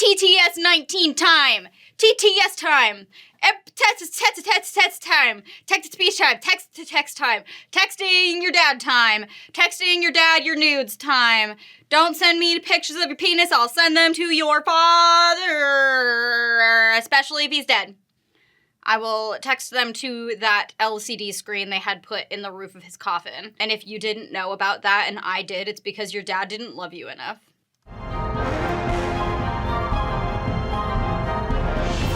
TTS 19 time. TTS time. Text time. Text to speech time. Text to text time. Texting your dad time. Texting your dad your nudes time. Don't send me pictures of your penis. I'll send them to your father. Especially if he's dead. I will text them to that LCD screen they had put in the roof of his coffin. And if you didn't know about that and I did, it's because your dad didn't love you enough.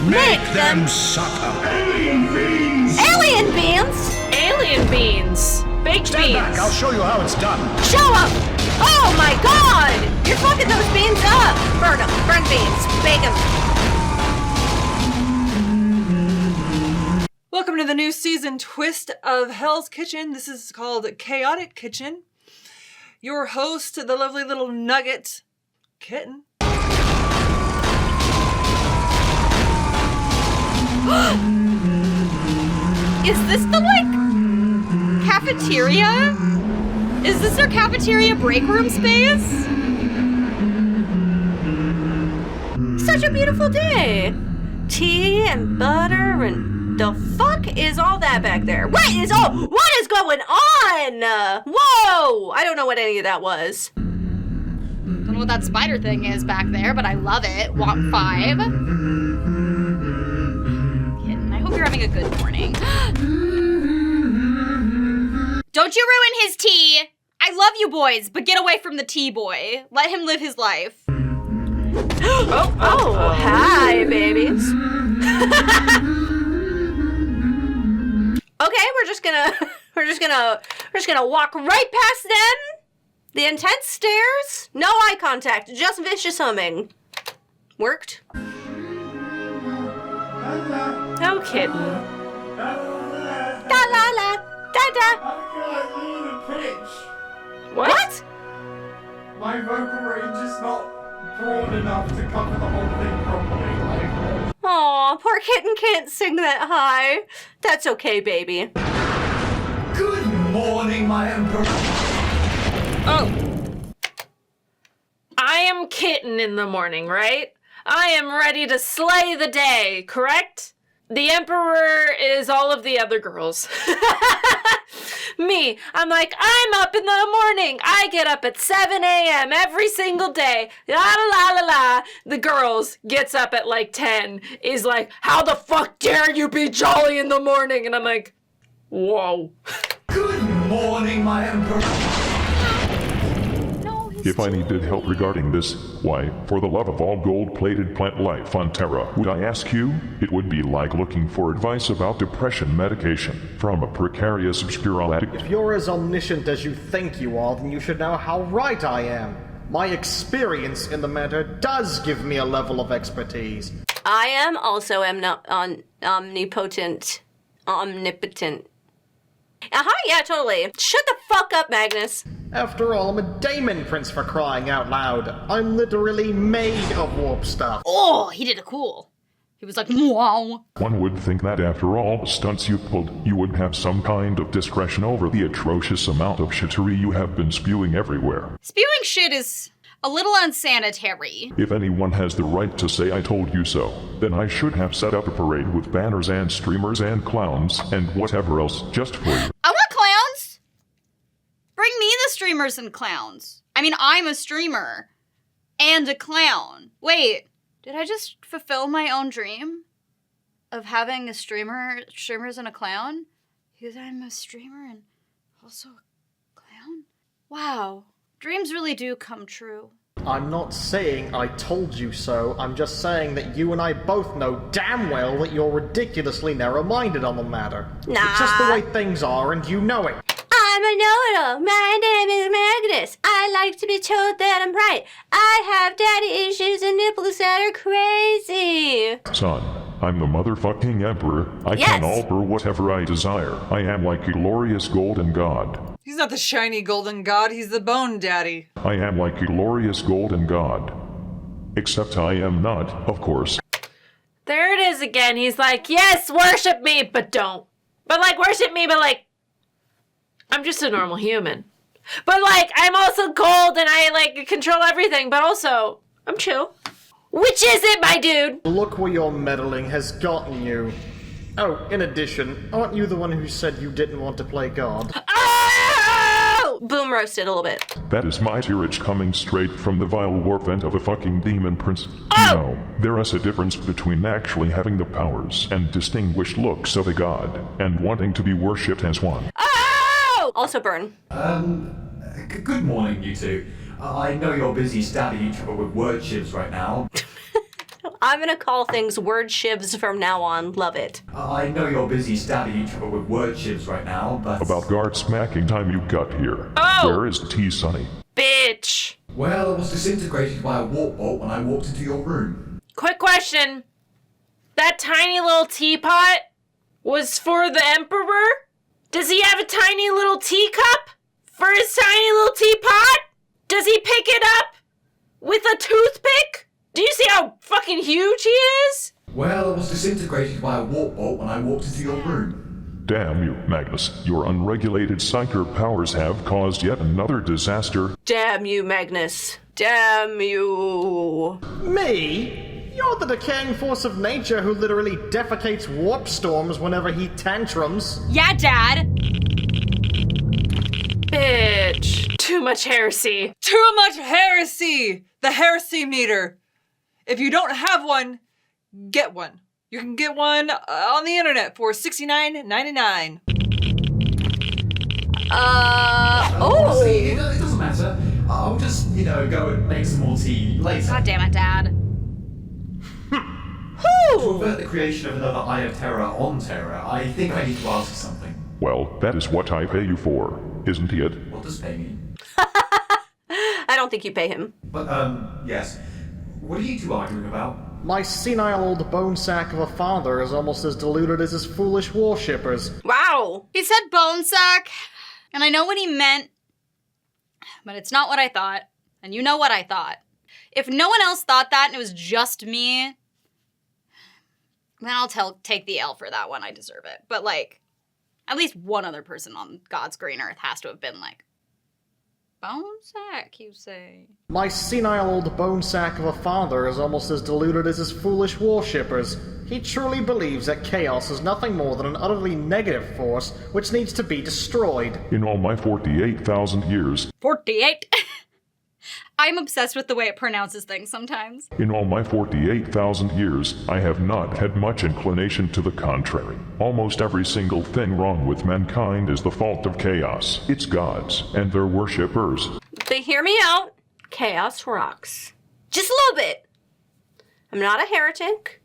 Make them suffer. Alien beans! Alien beans? Alien beans. Baked Stand beans. back, I'll show you how it's done. Show up! Oh my god! You're fucking those beans up! Burn them. Burn beans. Bake them. Welcome to the new season twist of Hell's Kitchen. This is called Chaotic Kitchen. Your host, the lovely little nugget, Kitten. Is this the, cafeteria? Is this our cafeteria break room space? Such a beautiful day. Tea and butter and... The fuck is all that back there? What is going on? Whoa! I don't know what any of that was. Don't know what that spider thing is back there, but I love it. Want 5. Kitten, I hope you're having a good morning. Don't you ruin his tea! I love you boys, but get away from the tea boy. Let him live his life. Oh, hi, babies. Okay, we're just gonna walk right past them. The intense stares, no eye contact, just vicious humming. Worked. Oh, Kitten. Da la la, da da. What? My vocal range is not broad enough to cover the whole thing properly. Aw, poor Kitten can't sing that high. That's okay, baby. Good morning, my emperor. Oh. I am Kitten in the morning, right? I am ready to slay the day, correct? The Emperor is all of the other girls. Me, I'm like, I'm up in the morning. I get up at 7 a.m. every single day. La la la la la. The girls gets up at like 10. Is like, how the fuck dare you be jolly in the morning? And I'm like, whoa. Good morning, my emperor. If I needed help regarding this, why, for the love of all gold-plated plant life on Terra, would I ask you? It would be like looking for advice about depression medication from a precarious obscure addict. If you're as omniscient as you think you are, then you should know how right I am. My experience in the matter does give me a level of expertise. I am also omnipotent. Yeah, totally. Shut the fuck up, Magnus. After all, I'm a Daemon Prince for crying out loud. I'm literally made of warp stuff. Oh, he did a cool. He was like, wow. One would think that after all the stunts you pulled, you would have some kind of discretion over the atrocious amount of shittery you have been spewing everywhere. Spewing shit is a little unsanitary. If anyone has the right to say I told you so, then I should have set up a parade with banners and streamers and clowns and whatever else just for you. I want clowns! Bring me the streamers and clowns. I mean, I'm a streamer. And a clown. Wait, did I just fulfill my own dream? Of having a streamers and a clown? Because I'm a streamer and also a clown? Wow. Dreams really do come true. I'm not saying I told you so, I'm just saying that you and I both know damn well that you're ridiculously narrow-minded on the matter. Nah. It's just the way things are, and you know it. I'm a know-it-all. My name is Magnus. I like to be told that I'm right. I have daddy issues and nipples that are crazy. Son, I'm the motherfucking emperor. I Yes. can alter whatever I desire. I am like a glorious golden god. He's not the shiny golden god, he's the bone daddy. I am like a glorious golden god. Except I am not, of course. There it is again. He's like, yes, worship me, but don't. But like, worship me, but like, I'm just a normal human. But like, I'm also cold and I like control everything, but also, I'm chill. Which is it, my dude? Look where your meddling has gotten you. Oh, in addition, aren't you the one who said you didn't want to play God? Oh! Boom roasted a little bit. That is my tirage coming straight from the vile war vent of a fucking demon prince. Oh! You know, there is a difference between actually having the powers and distinguished looks of a god, and wanting to be worshipped as one. Oh! Also burn. Good morning, you two. I know you're busy stabbing each other with word shivs right now. I'm gonna call things word shivs from now on. Love it. I know you're busy stabbing each other with word shivs right now, but... About guard smacking time you got here. Oh! Where is T. Sonny? Bitch. Well, it was disintegrated by a warp bolt when I walked into your room. Quick question. That tiny little teapot was for the Emperor? Does he have a tiny little teacup for his tiny little teapot? Does he pick it up with a toothpick? Do you see how fucking huge he is? Well, it was disintegrated by a warp bolt when I walked into your room. Damn you, Magnus. Your unregulated psyker powers have caused yet another disaster. Damn you, Magnus. Damn you. Me? You're the decaying force of nature who literally defecates warp storms whenever he tantrums. Yeah, Dad. Bitch. Too much heresy. Too much heresy! The heresy meter. If you don't have one, get one. You can get one on the internet for $69.99. Honestly, it doesn't matter. I'll just, go and make some more tea later. God damn it, Dad. To avert the creation of another Eye of Terror on Terror, I think I need to ask you something. Well, that is what I pay you for, isn't it? What does pay mean? I don't think you pay him. But, yes. What are you two arguing about? My senile old bone sack of a father is almost as deluded as his foolish worshippers. Wow. He said bone sack, and I know what he meant, but it's not what I thought, and you know what I thought. If no one else thought that and it was just me, then I'll take the L for that one. I deserve it. But, at least one other person on God's green earth has to have been bone sack, you say? My senile old bone sack of a father is almost as deluded as his foolish worshippers. He truly believes that chaos is nothing more than an utterly negative force which needs to be destroyed. In all my 48,000 years, 48? I'm obsessed with the way it pronounces things sometimes. in all my 48,000 years, I have not had much inclination to the contrary. Almost every single thing wrong with mankind is the fault of chaos, its gods, and their worshippers. But hear me out. Chaos rocks. Just a little bit. I'm not a heretic.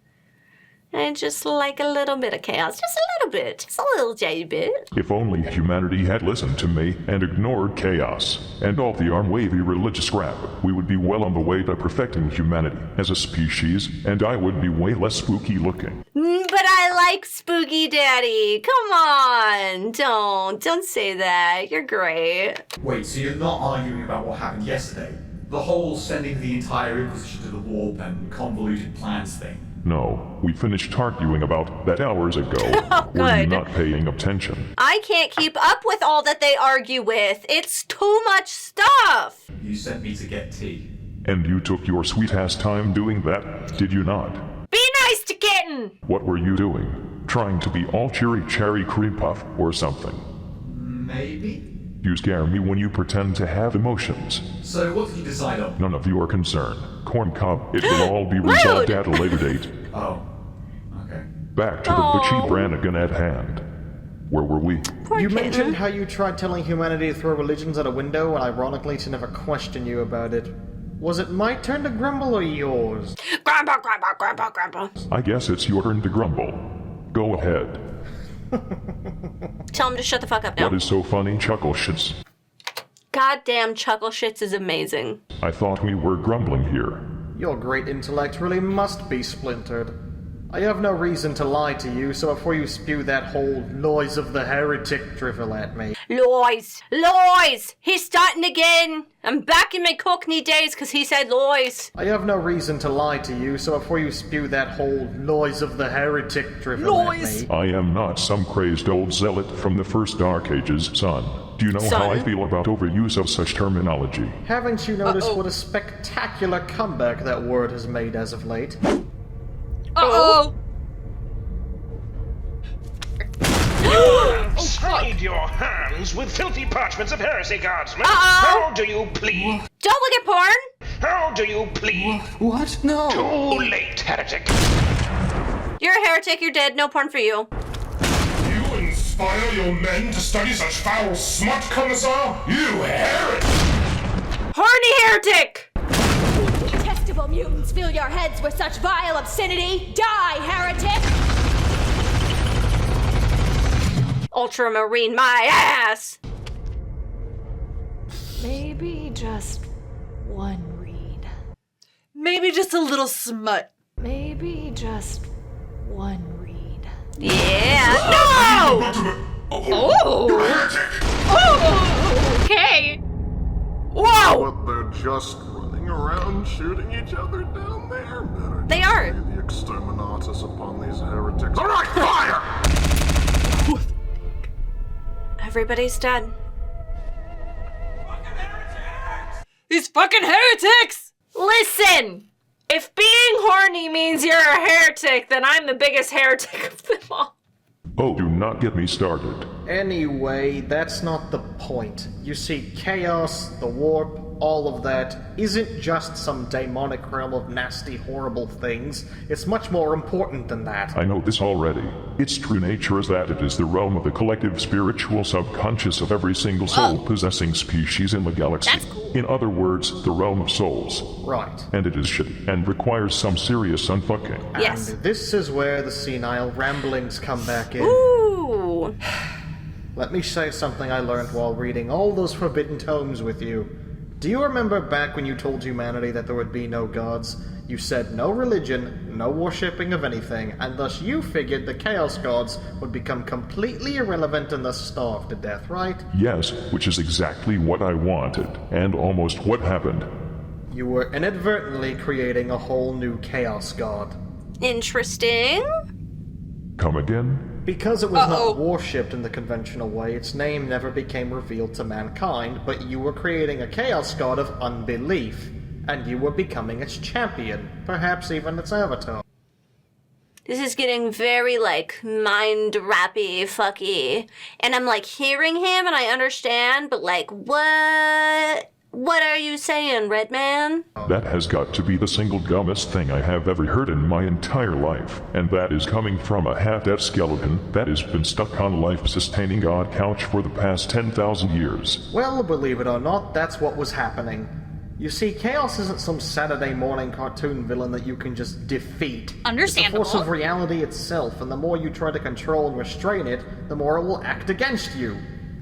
I just like a little bit of chaos. Just a little bit. Just a little tiny bit. If only humanity had listened to me and ignored chaos and all the arm-wavy religious crap, we would be well on the way to perfecting humanity as a species, and I would be way less spooky looking. But I like spooky daddy. Come on. Don't say that. You're great. Wait, so you're not arguing about what happened yesterday? The whole sending the entire Inquisition to the warp and convoluted plans thing? No, we finished arguing about that hours ago. Oh, Were you good. not paying attention? I can't keep up with all that they argue with. It's too much stuff. You sent me to get tea. And you took your sweet-ass time doing that, did you not? Be nice to Kitten! What were you doing? Trying to be all cheery cherry cream puff or something? Maybe? You scare me when you pretend to have emotions. So what did you decide on? None of your concern. Corn cob, it will all be resolved at a later date. Oh. Okay. Back to the bitchy Brannigan at hand. Where were we? Poor You kitten. mentioned how you tried telling humanity to throw religions out a window, and ironically to never question you about it. Was it my turn to grumble or yours? Grandpa, grandpa, grandpa, grandpa. I guess it's your turn to grumble. Go ahead. Tell him to shut the fuck up now. What is so funny, chuckle shits? Goddamn chuckle shits is amazing. I thought we were grumbling here. Your great intellect really must be splintered. I have no reason to lie to you, so before you spew that whole noise of the heretic drivel at me. Lies! Lies! He's starting again! I'm back in my Cockney days because he said lies. I have no reason to lie to you, so before you spew that whole noise of the heretic drivel at me. I am not some crazy old zealot from the first Dark Ages, son. Do you know how I Son. feel about overuse of such terminology? Haven't you noticed what a spectacular comeback that word has made as of late? Uh-oh! Hide your hands with filthy parchments of heresy, guardsmen! Uh-oh. How do you plead? Don't look at porn! How do you plead? What? No. Too late, heretic! You're a heretic, you're dead, no porn for you. You inspire your men to study such foul smut, Commissar? You heretic! Horny heretic! Detestable mutants, fill your heads with such vile obscenity! Die, heretic! Ultramarine my ass! Maybe just one read. Maybe just a little smut. Maybe just one read. Yeah, no! Oh, okay. Whoa! But they're just running around shooting each other down there. Better They are. lay the exterminatus upon these heretics. All right, fire! Everybody's dead. These fucking heretics! Listen! If being horny means you're a heretic, then I'm the biggest heretic of them all. Oh, do not get me started. Anyway, that's not the point. You see, chaos, the warp, all of that isn't just some demonic realm of nasty, horrible things. It's much more important than that. I know this already. Its true nature is that it is the realm of the collective spiritual subconscious of every single soul-possessing species in the galaxy. That's cool. In other words, the realm of souls. Right. And it is shitty, and requires some serious unfucking. Yes. And this is where the senile ramblings come back in. Ooh. Let me say something I learned while reading all those forbidden tomes with you. Do you remember back when you told humanity that there would be no gods? You said no religion, no worshipping of anything, and thus you figured the Chaos Gods would become completely irrelevant and thus starve to death, right? Yes, which is exactly what I wanted, and almost what happened. You were inadvertently creating a whole new Chaos God. Interesting. Come again? Because it was not worshipped in the conventional way, its name never became revealed to mankind, but you were creating a Chaos God of unbelief, and you were becoming its champion, perhaps even its avatar. This is getting very, like, mind-rappy, fucky. And I'm, like, hearing him and I understand, but, like, what? What are you saying, Red Man? That has got to be the single dumbest thing I have ever heard in my entire life, and that is coming from a half-dead skeleton that has been stuck on a life-sustaining god couch for the past 10,000 years. Well, believe it or not, that's what was happening. You see, Chaos isn't some Saturday morning cartoon villain that you can just defeat. Understandable. It's a force of reality itself, and the more you try to control and restrain it, the more it will act against you.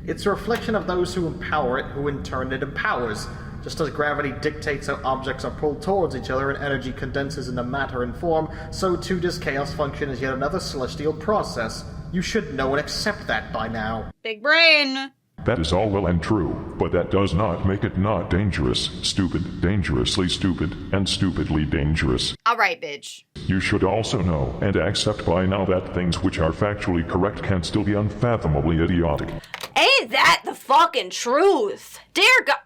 It's a reflection of those who empower it, who in turn it empowers. Just as gravity dictates how objects are pulled towards each other and energy condenses into matter and form, so too does chaos function as yet another celestial process. You should know and accept that by now. Big brain. That is all well and true, but that does not make it not dangerous, stupid, dangerously stupid, and stupidly dangerous. Alright, bitch. You should also know and accept by now that things which are factually correct can still be unfathomably idiotic. Ain't that the fucking truth? Dear God.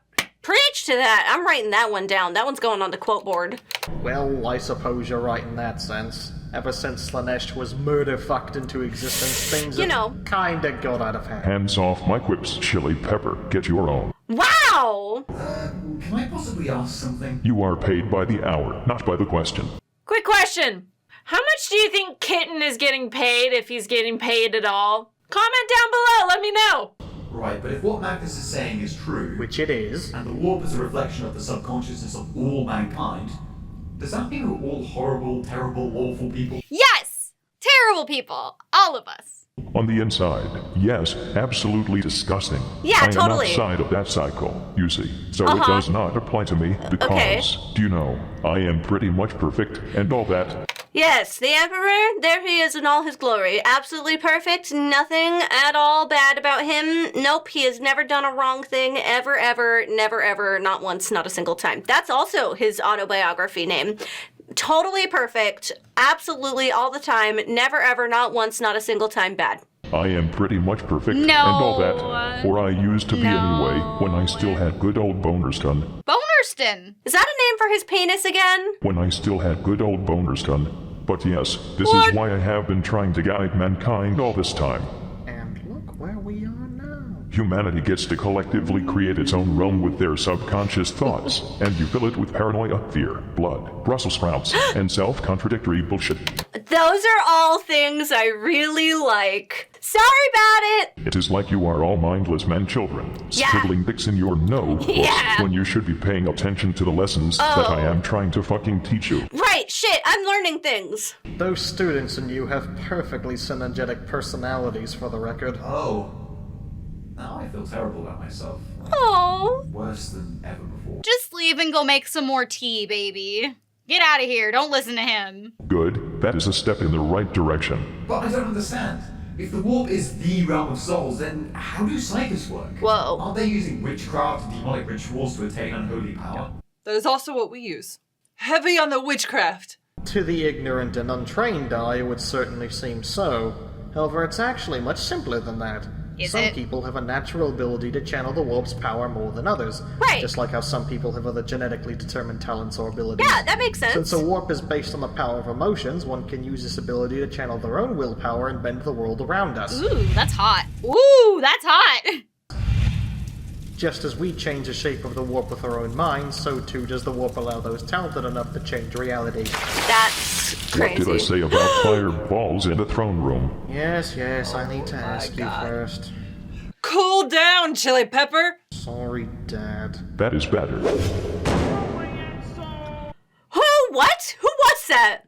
Preach to that. I'm writing that one down. That one's going on the quote board. Well, I suppose you're right in that sense. Ever since Slanesh was murder-fucked into existence, things have kinda got out of hand. Hands off my quips, Chili Pepper. Get your own. Wow! Can I possibly ask something? You are paid by the hour, not by the question. Quick question. How much do you think Kitten is getting paid, if he's getting paid at all? Comment down below, let me know. Right, but if what Magnus is saying is true, Which it is. and the warp is a reflection of the subconsciousness of all mankind, does that mean we're all horrible, terrible, awful people? Yes! Terrible people. All of us. On the inside, yes, absolutely disgusting. Yeah, I totally. am outside of that cycle, you see, so it does not apply to me because, Okay. do you know, I am pretty much perfect and all that. Yes, the Emperor, there he is in all his glory. Absolutely perfect, nothing at all bad about him. Nope, he has never done a wrong thing, ever, ever, never, ever, not once, not a single time. That's also his autobiography name. Totally perfect, absolutely all the time, never, ever, not once, not a single time bad. I am pretty much perfect No. and all that. Or I used to be anyway, when I still had good old Bonerston. Bonerston. Is that a name for his penis again? When I still had good old Bonerston. But yes, this is why I have been trying to guide mankind all this time. And look where we are now. Humanity gets to collectively create its own realm with their subconscious thoughts, and you fill it with paranoia, fear, blood, Brussels sprouts, and self-contradictory bullshit. Those are all things I really like. Sorry about it. It is like you are all mindless man-children, Yeah. scribbling dicks in your notebooks Yeah. when you should be paying attention to the lessons that I am trying to fucking teach you. Right, shit, I'm learning things. Those students and you have perfectly synergetic personalities, for the record. Oh. Now I feel terrible about myself. Oh. Worse than ever before. Just leave and go make some more tea, baby. Get out of here. Don't listen to him. Good, that is a step in the right direction. But I don't understand. If the warp is the realm of souls, then how do psychers work? Whoa. Aren't they using witchcraft and demonic rituals to attain unholy power? That is also what we use. Heavy on the witchcraft. To the ignorant and untrained eye, it would certainly seem so. However, it's actually much simpler than that. Is Some it? people have a natural ability to channel the warp's power more than others. Right. Just like how some people have other genetically determined talents or abilities. Yeah, that makes sense. Since a warp is based on the power of emotions, one can use this ability to channel their own willpower and bend the world around us. Ooh, that's hot. Ooh, that's hot. Just as we change the shape of the warp with our own minds, so too does the warp allow those talented enough to change reality. That's What crazy. did I say about fireballs in the throne room? Yes, I need to ask you first. Cool down, Chili Pepper. Sorry, Dad. That is better. Who? What? Who was that?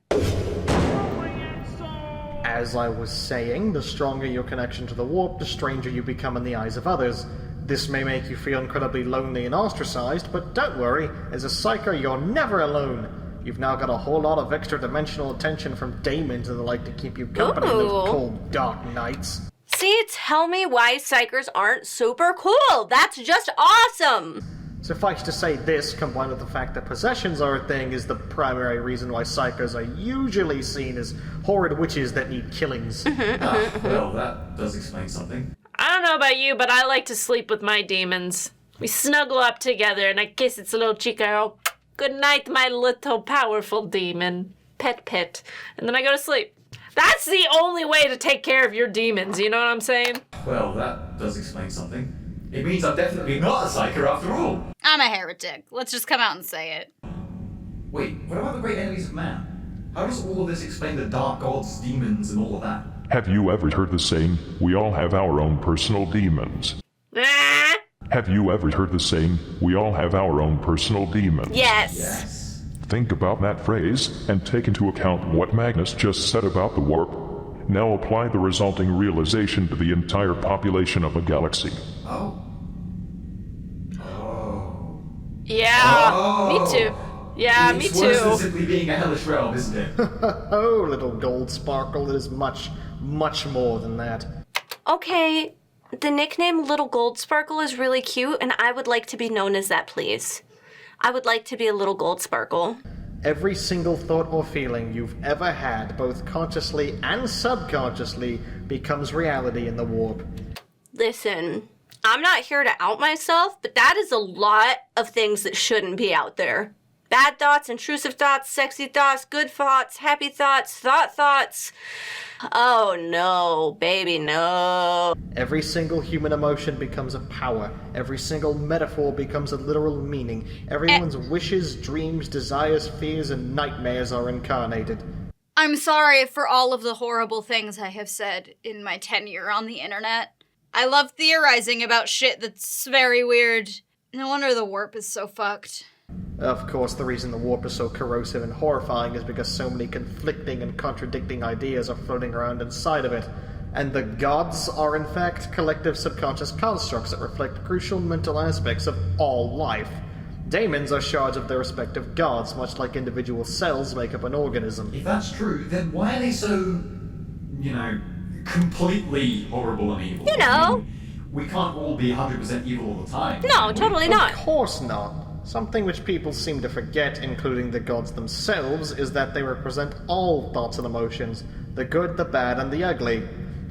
As I was saying, the stronger your connection to the warp, the stranger you become in the eyes of others. This may make you feel incredibly lonely and ostracized, but don't worry, as a psyker, you're never alone. You've now got a whole lot of extra dimensional attention from daemons and the like to keep you company in those Ooh. cold, dark nights. See, tell me why psychers aren't super cool. That's just awesome. Suffice to say, this, combined with the fact that possessions are a thing, is the primary reason why psychers are usually seen as horrid witches that need killings. Well, that does explain something. I don't know about you, but I like to sleep with my demons. We snuggle up together and I kiss its little cheek. I go, good night, my little powerful demon. Pet, pet. And then I go to sleep. That's the only way to take care of your demons, you know what I'm saying? Well, that does explain something. It means I'm definitely not a psyker after all. I'm a heretic. Let's just come out and say it. Wait, what about the great enemies of man? How does all of this explain the dark gods, demons, and all of that? Have you ever heard the saying, we all have our own personal demons? Ah! Have you ever heard the saying, we all have our own personal demons? Yes. Yes. Think about that phrase, and take into account what Magnus just said about the warp. Now apply the resulting realization to the entire population of a galaxy. Oh. Yeah, me too. Yeah, me It's worse than too. simply being a hellish realm, isn't it? Oh, little gold sparkle, it is much, much more than that. Okay, the nickname Little Gold Sparkle is really cute, and I would like to be known as that, please. I would like to be a little gold sparkle. Every single thought or feeling you've ever had, both consciously and subconsciously, becomes reality in the warp. Listen, I'm not here to out myself, but that is a lot of things that shouldn't be out there. Bad thoughts, intrusive thoughts, sexy thoughts, good thoughts, happy thoughts, thoughts. Oh no, baby, no. Every single human emotion becomes a power. Every single metaphor becomes a literal meaning. Everyone's wishes, dreams, desires, fears, and nightmares are incarnated. I'm sorry for all of the horrible things I have said in my tenure on the internet. I love theorizing about shit that's very weird. No wonder the warp is so fucked. Of course, the reason the warp is so corrosive and horrifying is because so many conflicting and contradicting ideas are floating around inside of it. And the gods are, in fact, collective subconscious constructs that reflect crucial mental aspects of all life. Daemons are shards of their respective gods, much like individual cells make up an organism. If that's true, then why are they so, completely horrible and evil? You know. I mean, we can't all be 100% evil all the time. No, totally Of not. course not. Something which people seem to forget, including the gods themselves, is that they represent all thoughts and emotions, the good, the bad, and the ugly.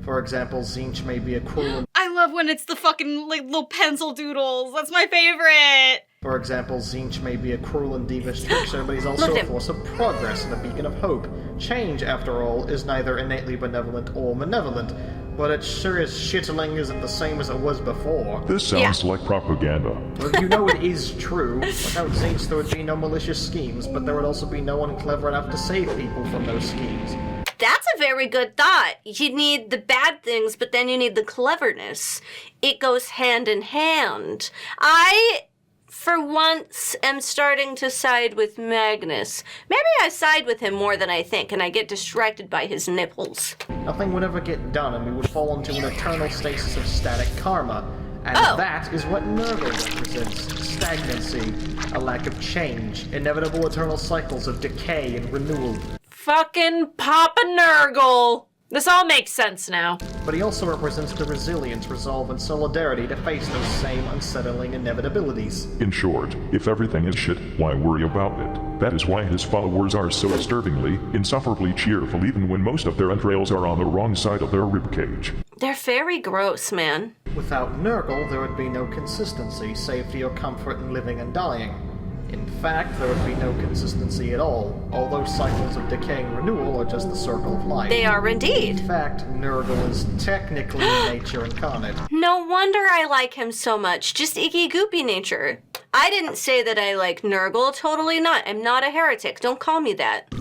For example, Zinch may be a cruel... I love when it's the fucking, like, little pencil doodles. That's my favorite. For example, Zinch may be a cruel and devious trickster, but he's also Look a at- force of progress and a beacon of hope. Change, after all, is neither innately benevolent or malevolent, but it sure as shitling isn't the same as it was before. This sounds like propaganda. Well, you know it is true. Without Zinch, there would be no malicious schemes, but there would also be no one clever enough to save people from those schemes. That's a very good thought. You need the bad things, but then you need the cleverness. It goes hand in hand. I, for once, am starting to side with Magnus. Maybe I side with him more than I think, and I get distracted by his nipples. Nothing would ever get done, and we would fall into an eternal stasis of static karma. And that is what Nurgle represents. Stagnancy, a lack of change, inevitable eternal cycles of decay and renewal. Fucking Papa Nurgle. This all makes sense now. But he also represents the resilience, resolve, and solidarity to face those same unsettling inevitabilities. In short, if everything is shit, why worry about it? That is why his followers are so disturbingly, insufferably cheerful even when most of their entrails are on the wrong side of their ribcage. They're very gross, man. Without Nurgle, there would be no consistency, safety, or comfort in living and dying. In fact, there would be no consistency at all, although cycles of decay and renewal are just the circle of life. They are indeed. In fact, Nurgle is technically nature incarnate. No wonder I like him so much. Just icky goopy nature. I didn't say that I like Nurgle. Totally not. I'm not a heretic. Don't call me that.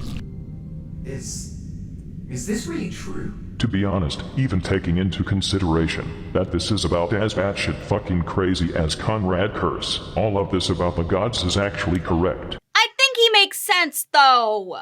Is this really true? To be honest, even taking into consideration that this is about as batshit fucking crazy as Conrad Curse, all of this about the gods is actually correct. I think he makes sense, though.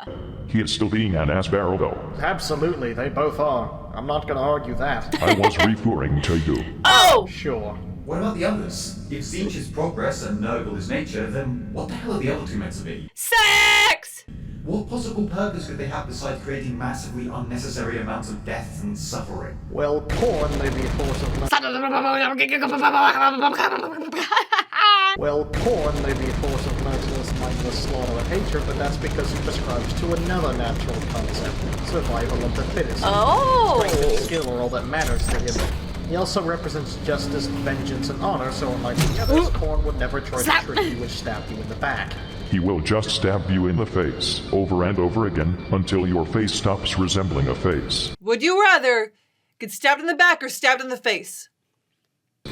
He is still being an ass barrel though. Absolutely, they both are. I'm not gonna argue that. I was referring to you. Oh! Sure. What about the others? If Zinch is progress and Nurgle is nature, then what the hell are the other two meant to be? Sex! What possible purpose could they have besides creating massively unnecessary amounts of death and suffering? Well, porn may be a force of merciless, mindless slaughter and hatred, but that's because he prescribes to another natural concept: survival of the fittest. Oh! Strength and skill are all that matters to him. He also represents justice, vengeance, and honor, so unlike the others, porn would never try to trick you and stab you in the back. He will just stab you in the face, over and over again, until your face stops resembling a face. Would you rather get stabbed in the back or stabbed in the face?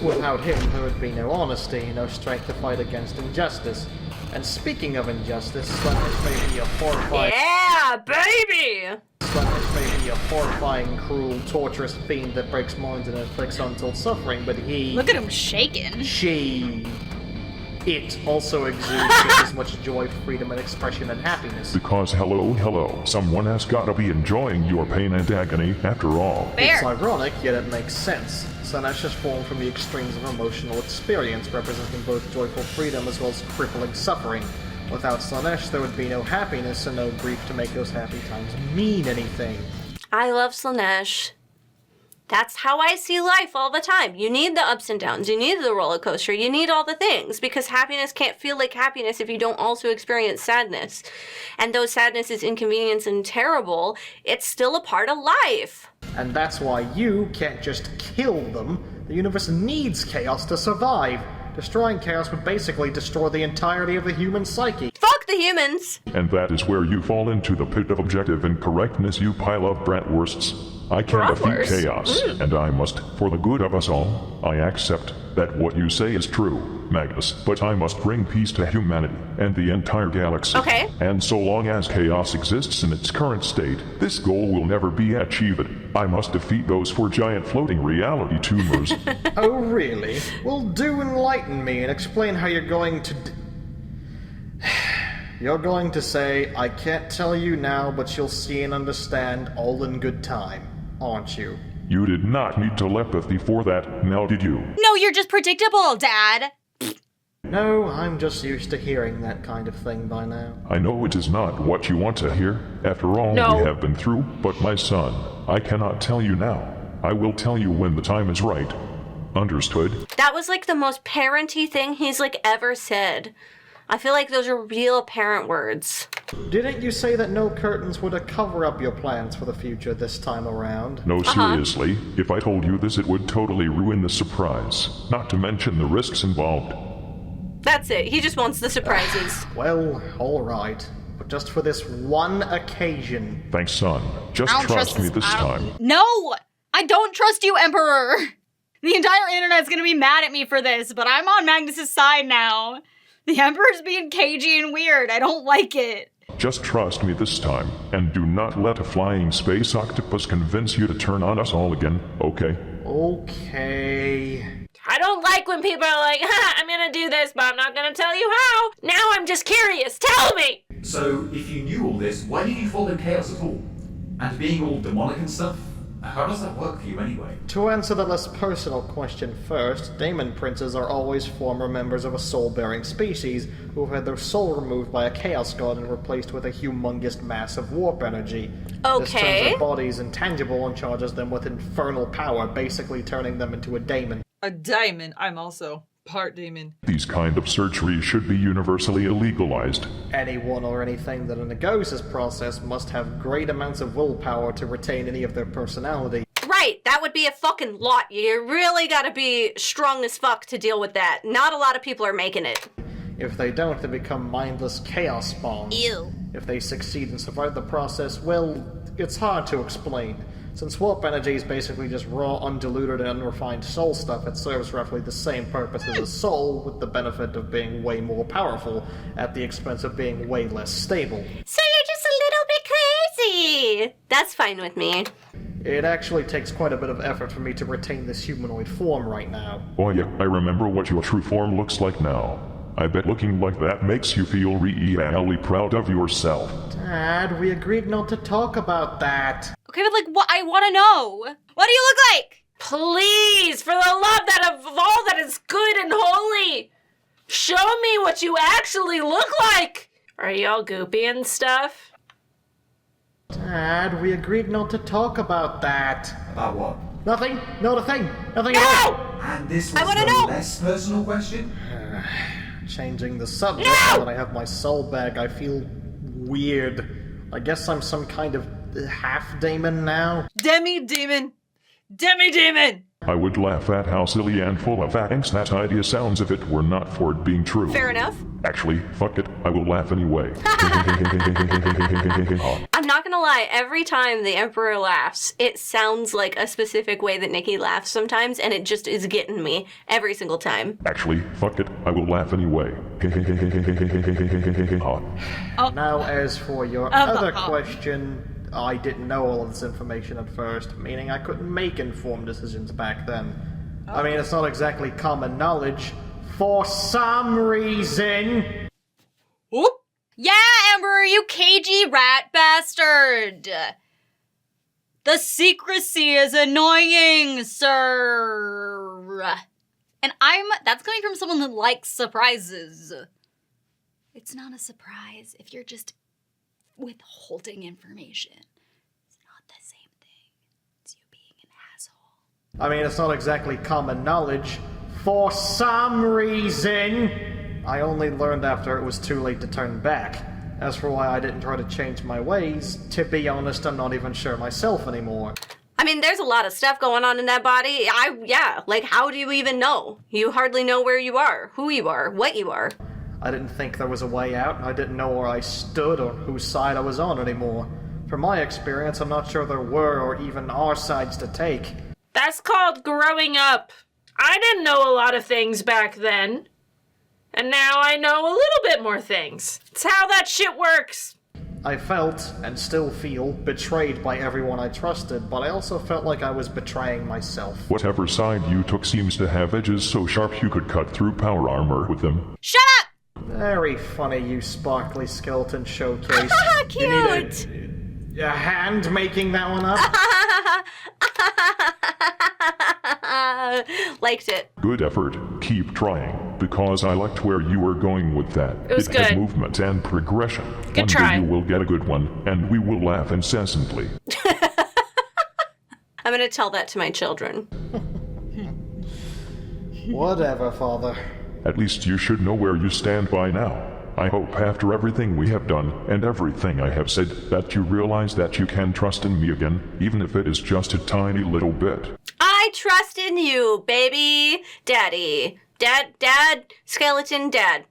Without him, there would be no honesty, no strength to fight against injustice. And speaking of injustice, Sluggish may be a horrifying... Yeah, baby! Sluggish may be a horrifying, cruel, torturous fiend that breaks minds and inflicts untold suffering, but he... Look at him shaking. It also exudes just as much joy, freedom, and expression and happiness. Because hello, someone has gotta be enjoying your pain and agony after all. It's ironic, yet it makes sense. Slanesh is formed from the extremes of emotional experience, representing both joyful freedom as well as crippling suffering. Without Slanesh, there would be no happiness and no grief to make those happy times mean anything. I love Slanesh. That's how I see life all the time. You need the ups and downs. You need the roller coaster. You need all the things, because happiness can't feel like happiness if you don't also experience sadness. And though sadness is inconvenience and terrible, it's still a part of life. And that's why you can't just kill them. The universe needs chaos to survive. Destroying chaos would basically destroy the entirety of the human psyche. Fuck the humans! And that is where you fall into the pit of objective incorrectness, you pile of bratwursts. I can defeat chaos, and I must, for the good of us all. I accept that what you say is true, Magnus, but I must bring peace to humanity and the entire galaxy. Okay. And so long as chaos exists in its current state, this goal will never be achieved. I must defeat those four giant floating reality tumors. Oh, really? Well, do enlighten me and explain how you're going to... You're going to say, I can't tell you now, but you'll see and understand all in good time, aren't you? You did not need telepathy for that, now did you? No, you're just predictable, Dad. No, I'm just used to hearing that kind of thing by now. I know it is not what you want to hear. After all No. we have been through, but my son, I cannot tell you now. I will tell you when the time is right. Understood? That was like the most parenty thing he's like ever said. I feel like those are real parent words. Didn't you say that no curtains were to cover up your plans for the future this time around? No, seriously, if I told you this, it would totally ruin the surprise. Not to mention the risks involved. That's it. He just wants the surprises. Well, alright. But just for this one occasion. Thanks, son. Just I don't trust me this time. No! I don't trust you, Emperor! The entire internet's gonna be mad at me for this, but I'm on Magnus's side now. The Emperor's being cagey and weird. I don't like it. Just trust me this time, and do not let a flying space octopus convince you to turn on us all again, okay? Okay. I don't like when people are like, I'm gonna do this, but I'm not gonna tell you how. Now I'm just curious. Tell me! So, if you knew all this, why did you follow chaos at all? And being all demonic and stuff? How does that work for you anyway? To answer the less personal question first, Daemon Princes are always former members of a soul-bearing species who have had their soul removed by a chaos god and replaced with a humongous mass of warp energy. This turns their bodies intangible and charges them with infernal power, basically turning them into a daemon. A daemon. I'm also part daemon. These kind of surgeries should be universally illegalized. Anyone or anything that undergoes this process must have great amounts of willpower to retain any of their personality. Right, that would be a fucking lot. You really gotta be strong as fuck to deal with that. Not a lot of people are making it. If they don't, they become mindless chaos spawns. Ew. If they succeed and survive the process, well, it's hard to explain. Since warp energy is basically just raw, undiluted, and unrefined soul stuff, it serves roughly the same purpose as a soul, with the benefit of being way more powerful, at the expense of being way less stable. So you're just a little bit crazy. That's fine with me. It actually takes quite a bit of effort for me to retain this humanoid form right now. Oh yeah, I remember what your true form looks like now. I bet looking like that makes you feel really proud of yourself. Dad, we agreed not to talk about that. Okay, but like, what? I want to know. What do you look like? Please, for the love of all that is good and holy, show me what you actually look like. Are you all goopy and stuff? Dad, we agreed not to talk about that. About what? Nothing. Not a thing. Nothing at all. And this was wanna the know. less personal question? Changing the subject now that I have my soul back, I feel weird. I guess I'm some kind of half-daemon now. Demi-demon. Demi-demon! I would laugh at how silly and full of angst that idea sounds if it were not for it being true. Fair enough. Actually, fuck it, I will laugh anyway. I'm not gonna lie, every time the Emperor laughs, it sounds like a specific way that Nikki laughs sometimes, and it just is getting me every single time. Actually, fuck it, I will laugh anyway. Now, as for your other question, I didn't know all of this information at first, meaning I couldn't make informed decisions back then. I mean, it's not exactly common knowledge. For some reason... Whoop! Yeah, Emperor, you cagey rat bastard. The secrecy is annoying, sir. And that's coming from someone that likes surprises. It's not a surprise if you're just withholding information. It's not the same thing. It's you being an asshole. I mean, it's not exactly common knowledge. For some reason... I only learned after it was too late to turn back. As for why I didn't try to change my ways, to be honest, I'm not even sure myself anymore. I mean, there's a lot of stuff going on in that body. Like, how do you even know? You hardly know where you are, who you are, what you are. I didn't think there was a way out. I didn't know where I stood or whose side I was on anymore. From my experience, I'm not sure there were or even are sides to take. That's called growing up. I didn't know a lot of things back then. And now I know a little bit more things. It's how that shit works. I felt, and still feel, betrayed by everyone I trusted, but I also felt like I was betraying myself. Whatever side you took seems to have edges so sharp you could cut through power armor with them. Shut up! Very funny, you sparkly skeleton showcase. Cute! You need a hand making that one up? Liked it. Good effort. Keep trying, because I liked where you were going with that. It was had good. movement and progression. Good One try. day you will get a good one, and we will laugh incessantly. I'm gonna tell that to my children. Whatever, Father. At least you should know where you stand by now. I hope after everything we have done, and everything I have said, that you realize that you can trust in me again, even if it is just a tiny little bit. I trust in you, baby. Daddy. Dad, skeleton dad.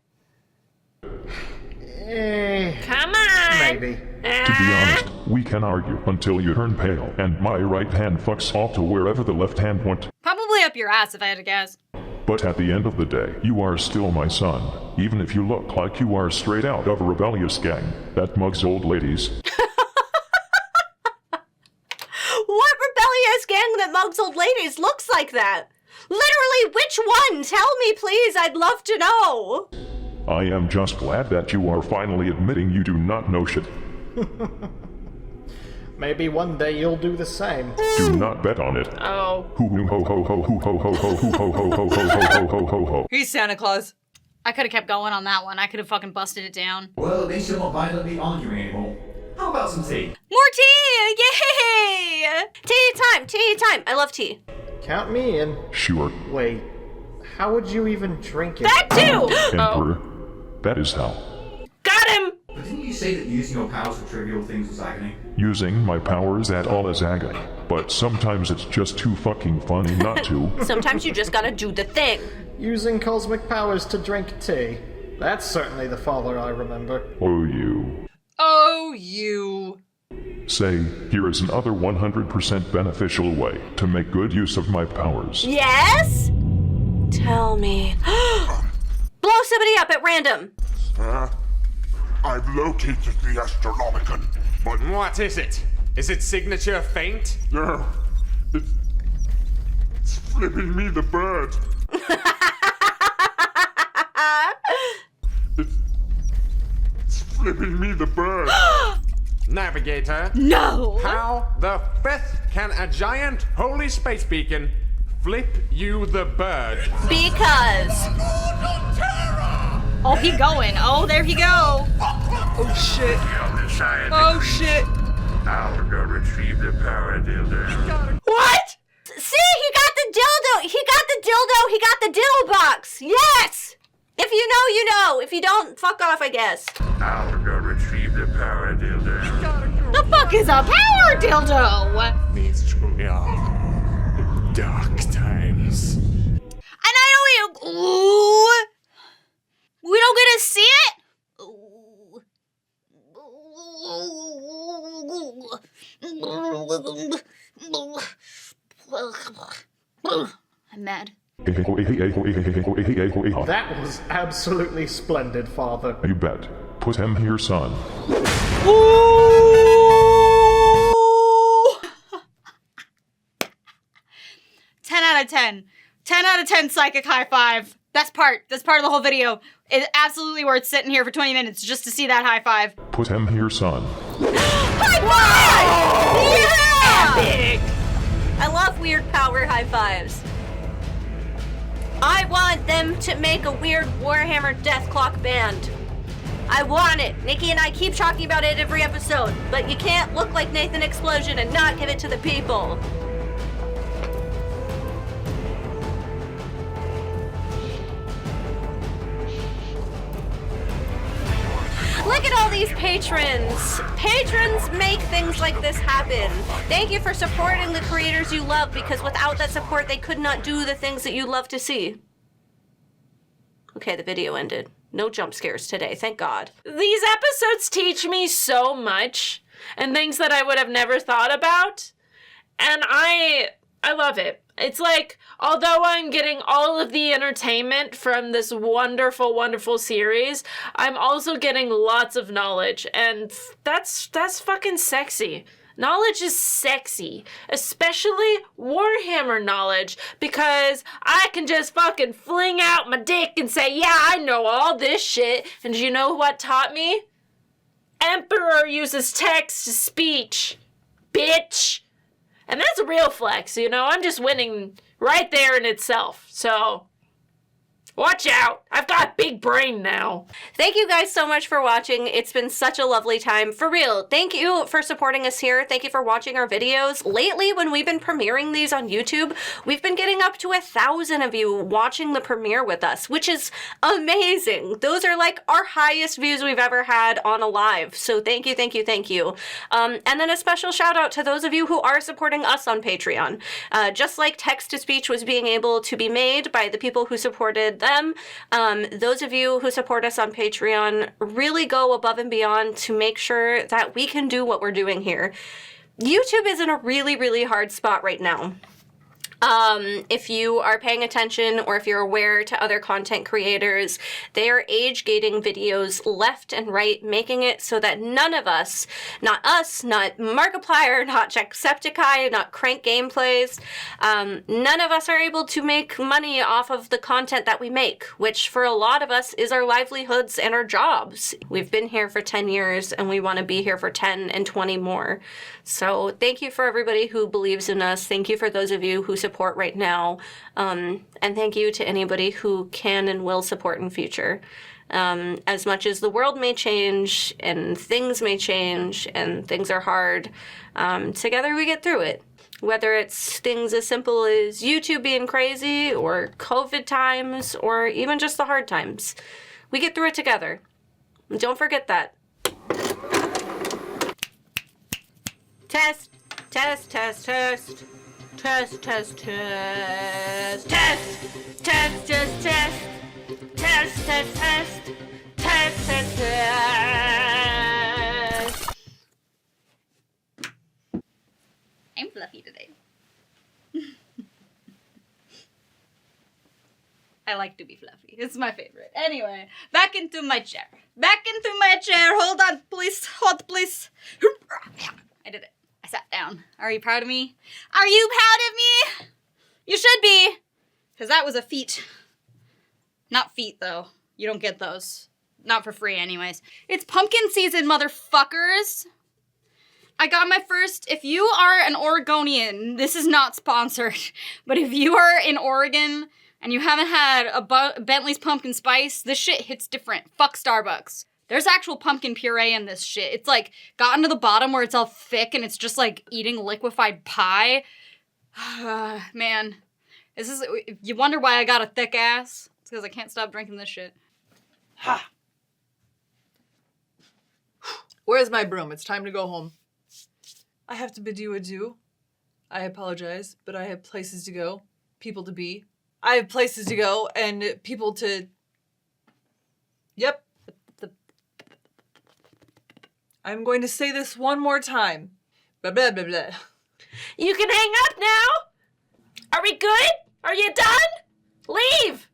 Come on. Maybe. To be honest, we can argue until you turn pale, and my right hand fucks off to wherever the left hand went. Probably up your ass if I had to guess. But at the end of the day, you are still my son, even if you look like you are straight out of a rebellious gang that mugs old ladies. What rebellious gang that mugs old ladies looks like that? Literally, which one? Tell me, please. I'd love to know. I am just glad that you are finally admitting you do not know shit. Maybe one day you'll do the same. Do not bet on it. Oh. Hoo hoo ho ho ho hoo ho ho ho hoo ho ho ho ho ho ho ho ho. He's Santa Claus. I could have kept going on that one. I could have fucking busted it down. Well, at least you're not violently arguing anymore. How about some tea? More tea! Yay! Tea time. I love tea. Count me in. Sure, Wait, how would you even drink it? That too! Emperor. That is how. Got him! But didn't you say that using your powers for trivial things was agony? Using my powers at all is agony, but sometimes it's just too fucking funny not to. Sometimes you just gotta do the thing. Using cosmic powers to drink tea. That's certainly the father I remember. Oh, you. Oh, you. Say, here is another 100% beneficial way to make good use of my powers. Yes? Tell me. Blow somebody up at random. I've located the Astrolomicon, but What is it? Is it signature faint? no, it's flipping me the bird. It's flipping me the bird. Navigator, No! how the fifth can a giant holy space beacon flip you the bird? Because. Oh, he going. Oh, there he go. Oh, shit. Oh, shit. I'll go retrieve the power dildo. What? See, he got the dildo. He got the diddle box. Yes! If you know, you know. If you don't, fuck off, I guess. I'll go retrieve the power dildo. The fuck is a power dildo? These truly are dark times. And I don't. Ooh. We don't get to see it? I'm mad. That was absolutely splendid, Father. You bet. Put him here, son. Ooh! 10 out of 10. 10 out of 10 psychic high five. That's part of the whole video. It's absolutely worth sitting here for 20 minutes just to see that high five. Put him here, son. High five! Yeah! Epic! I love weird power high fives. I want them to make a weird Warhammer Death Clock band. I want it. Nikki and I keep talking about it every episode, but you can't look like Nathan Explosion and not give it to the people. Look at all these patrons. Patrons make things like this happen. Thank you for supporting the creators you love, because without that support, they could not do the things that you love to see. Okay, the video ended. No jump scares today, thank God. These episodes teach me so much and things that I would have never thought about. And I love it. It's like, although I'm getting all of the entertainment from this wonderful, wonderful series, I'm also getting lots of knowledge, and that's fucking sexy. Knowledge is sexy, especially Warhammer knowledge, because I can just fucking fling out my dick and say, yeah, I know all this shit. And you know what taught me? Emperor uses text-to-speech, bitch. And that's a real flex, you know? I'm just winning right there in itself. So, Watch out! I've got a big brain now. Thank you guys so much for watching. It's been such a lovely time. For real, thank you for supporting us here. Thank you for watching our videos. Lately, when we've been premiering these on YouTube, we've been getting up to 1,000 of you watching the premiere with us, which is amazing. Those are like our highest views we've ever had on a live. So thank you, thank you, thank you. And then a special shout out to those of you who are supporting us on Patreon. Just like text-to-speech was being able to be made by the people who supported them, those of you who support us on Patreon really go above and beyond to make sure that we can do what we're doing here. YouTube is in a really, really hard spot right now. If you are paying attention or if you're aware to other content creators, they are age gating videos left and right, making it so that none of us, not us, not Markiplier, not Jacksepticeye, not Crank Gameplays, none of us are able to make money off of the content that we make, which for a lot of us is our livelihoods and our jobs. We've been here for 10 years and we want to be here for 10 and 20 more. So thank you for everybody who believes in us. Thank you for those of you who support right now. And thank you to anybody who can and will support in future. As much as the world may change and things may change and things are hard, together we get through it. Whether it's things as simple as YouTube being crazy or COVID times or even just the hard times. We get through it together. And don't forget that. Test, test, test, test. Test, test, test. Test, test, test, test. Test, test, test. Test, test, test. I'm fluffy today. I like to be fluffy. It's my favorite. Anyway, back into my chair. Back into my chair. Hold on, please. Hold, please. I did it. I sat down. Are you proud of me? Are you proud of me? You should be. Because that was a feat. Not feet, though. You don't get those. Not for free, anyways. It's pumpkin season, motherfuckers. I got my first, if you are an Oregonian, this is not sponsored, but if you are in Oregon and you haven't had a Bentley's Pumpkin Spice, this shit hits different. Fuck Starbucks. There's actual pumpkin puree in this shit. It's like gotten to the bottom where it's all thick and it's just like eating liquefied pie. Man, this is, you wonder why I got a thick ass? It's because I can't stop drinking this shit. Ha! Where's my broom? It's time to go home. I have to bid you adieu. I apologize, but I have places to go, people to be. I have places to go and people to... Yep. I'm going to say this one more time. Blah, blah, blah, blah. You can hang up now. Are we good? Are you done? Leave.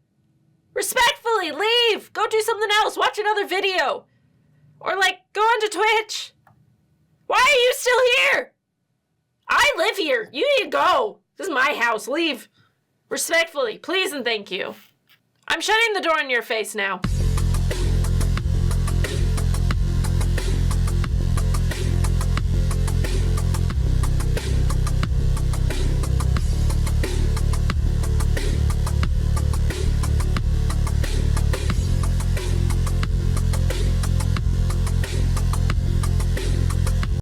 Respectfully, leave. Go do something else. Watch another video. Or, like, go onto Twitch. Why are you still here? I live here. You need to go. This is my house. Leave. Respectfully, please and thank you. I'm shutting the door in your face now.